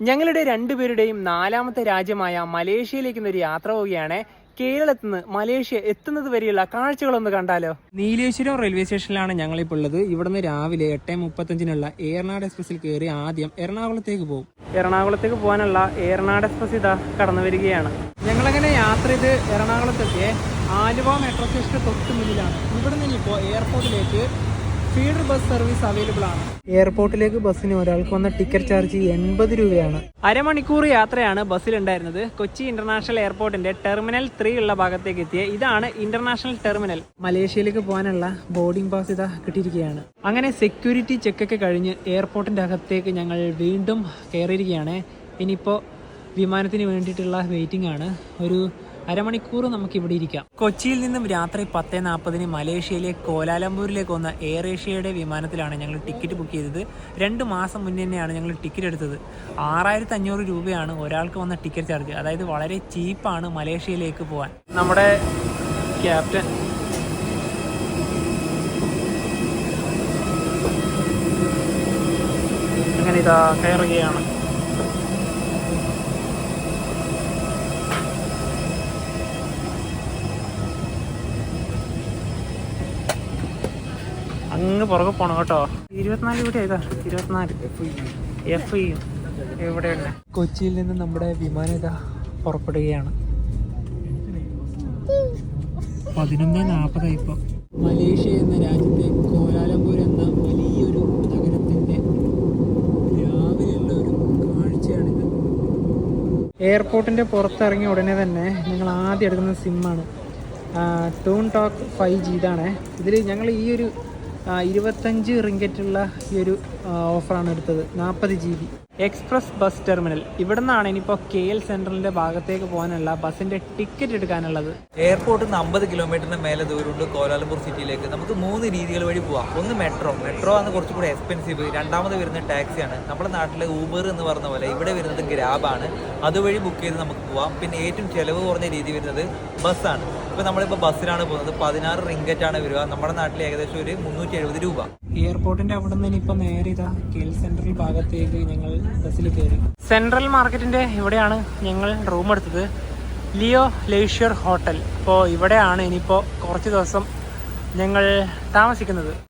ഞങ്ങളുടെ രണ്ടുപേരുടെയും നാലാമത്തെ രാജ്യമായ മലേഷ്യയിലേക്ക് ഒരു യാത്ര പോവുകയാണ്. കേരളത്തിൽ നിന്ന് മലേഷ്യ എത്തുന്നത് വരെയുള്ള കാഴ്ചകളൊന്ന് കണ്ടാലോ. നീലേശ്വരം റെയിൽവേ സ്റ്റേഷനിലാണ് ഞങ്ങളിപ്പോൾ ഉള്ളത്. ഇവിടുന്ന് രാവിലെ 8:35 ഏറനാട് എക്സ്പ്രസിൽ കയറി ആദ്യം എറണാകുളത്തേക്ക് പോകും. എറണാകുളത്തേക്ക് പോകാനുള്ള ഏറനാട് എക്സ്പ്രസ് ഇതാ കടന്നു വരികയാണ്. ഞങ്ങളങ്ങനെ യാത്ര ചെയ്ത് എറണാകുളത്തെത്തിയ ആലുവ മെട്രോ സ്റ്റേഷന് തൊട്ട് മുന്നിലാണ്. ഇവിടെ നിന്ന് ഇപ്പോൾ എയർപോർട്ടിലേക്ക് ഫീഡർ ബസ് സർവീസ് അവൈലബിൾ ആണ്. എയർപോർട്ടിലേക്ക് ബസ്സിന് ഒരാൾക്ക് വന്ന ടിക്കറ്റ് ചാർജ് 80 രൂപയാണ്. അരമണിക്കൂർ യാത്രയാണ് ബസ്സിലുണ്ടായിരുന്നത്. കൊച്ചി ഇന്റർനാഷണൽ എയർപോർട്ടിന്റെ ടെർമിനൽ 3 ഉള്ള ഭാഗത്തേക്ക് എത്തിയ ഇതാണ് ഇന്റർനാഷണൽ ടെർമിനൽ. മലേഷ്യയിലേക്ക് പോകാനുള്ള ബോർഡിംഗ് പാസ് ഇതാ കിട്ടിയിരിക്കുകയാണ്. അങ്ങനെ സെക്യൂരിറ്റി ചെക്കൊക്കെ കഴിഞ്ഞ് എയർപോർട്ടിന്റെ അകത്തേക്ക് ഞങ്ങൾ വീണ്ടും കയറിയിരിക്കുകയാണ്. ഇനിയിപ്പോൾ വിമാനത്തിന് വേണ്ടിയിട്ടുള്ള വെയിറ്റിംഗ് ആണ്. ഒരു അരമണിക്കൂർ നമുക്കിവിടെ ഇരിക്കാം. കൊച്ചിയിൽ നിന്നും രാത്രി 10:40 മലേഷ്യയിലെ കോലാലംപൂരിലേക്ക് വന്ന എയർ ഏഷ്യയുടെ വിമാനത്തിലാണ് ഞങ്ങൾ ടിക്കറ്റ് ബുക്ക് ചെയ്തത്. 2 മാസം മുന്നേ തന്നെയാണ് ഞങ്ങൾ ടിക്കറ്റ് എടുത്തത്. 6500 രൂപയാണ് ഒരാൾക്ക് വന്ന ടിക്കറ്റ് ചാർജ്. അതായത് വളരെ ചീപ്പാണ് മലേഷ്യയിലേക്ക് പോകാൻ. നമ്മുടെ ക്യാപ്റ്റൻ അങ്ങനെ ഇതാ കയറുകയാണ്. അങ്ങ് പുറകെ പോണം കേട്ടോ. 24 ഇവിടെ ഏതാ 24 എഫ് എവിടെയുണ്ട്. കൊച്ചിയിൽ നിന്ന് നമ്മുടെ വിമാനം ഇതാ പുറപ്പെടുകയാണ്. 11:40 ഇപ്പം. മലേഷ്യ എന്ന രാജ്യത്തെ കോലാലംപൂർ എന്ന വലിയൊരു നഗരത്തിന്റെ രാവിലെയുള്ള ഒരു കാഴ്ചയാണിത്. എയർപോർട്ടിന്റെ പുറത്തിറങ്ങിയ ഉടനെ തന്നെ ഞങ്ങൾ ആദ്യം എടുക്കുന്ന സിമ്മാണ് ടൂൺ ടോക്ക് 5G. ഇതാണ്. ഇതിൽ ഞങ്ങൾ ഈ ഒരു 25 റിങ്കറ്റുള്ള ഈ ഒരു ഓഫറാണ് എടുത്തത്. 40 GB. Express bus terminal. ഇവിടെ നിന്നാണ് ഇനിയിപ്പോൾ KL സെൻട്രലിൻ്റെ ഭാഗത്തേക്ക് പോകാനുള്ള ബസ്സിൻ്റെ ടിക്കറ്റ് എടുക്കാനുള്ളത്. എയർപോർട്ടിൽ നിന്ന് 50 കിലോമീറ്ററിന് മേലെ ദൂരമുണ്ട് കോലാലംപൂർ സിറ്റിയിലേക്ക്. നമുക്ക് 3 രീതികൾ വഴി പോവാം. ഒന്ന് മെട്രോ ആണ് കുറച്ചുകൂടി എക്സ്പെൻസീവ്. രണ്ടാമത് വരുന്നത് ടാക്സിയാണ്. നമ്മുടെ നാട്ടിലെ ഊബർ എന്ന് പറഞ്ഞ പോലെ ഇവിടെ വരുന്നത് ഗ്രാബാണ്. അതുവഴി ബുക്ക് ചെയ്ത് നമുക്ക് പോവാം. പിന്നെ ഏറ്റവും ചിലവ് കുറഞ്ഞ രീതി വരുന്നത് ബസ്സാണ്. ഇപ്പോൾ നമ്മളിപ്പോൾ ബസ്സിലാണ് പോകുന്നത്. 16 റിങ്കറ്റാണ് വരിക. നമ്മുടെ നാട്ടിൽ ഏകദേശം ഒരു 370 രൂപ. എയർപോർട്ടിന്റെ അവിടെ നിന്ന് ഇനിയിപ്പോൾ നേരെ ഇതാ KL സെൻട്രൽ ഭാഗത്തേക്ക് ഞങ്ങൾ ബസ്സിൽ കയറി. സെൻട്രൽ മാർക്കറ്റിന്റെ ഇവിടെയാണ് ഞങ്ങൾ റൂം എടുത്തത്. Leo leisure hotel. അപ്പോൾ ഇവിടെയാണ് ഇനിയിപ്പോൾ കുറച്ച് ദിവസം ഞങ്ങൾ താമസിക്കുന്നത്.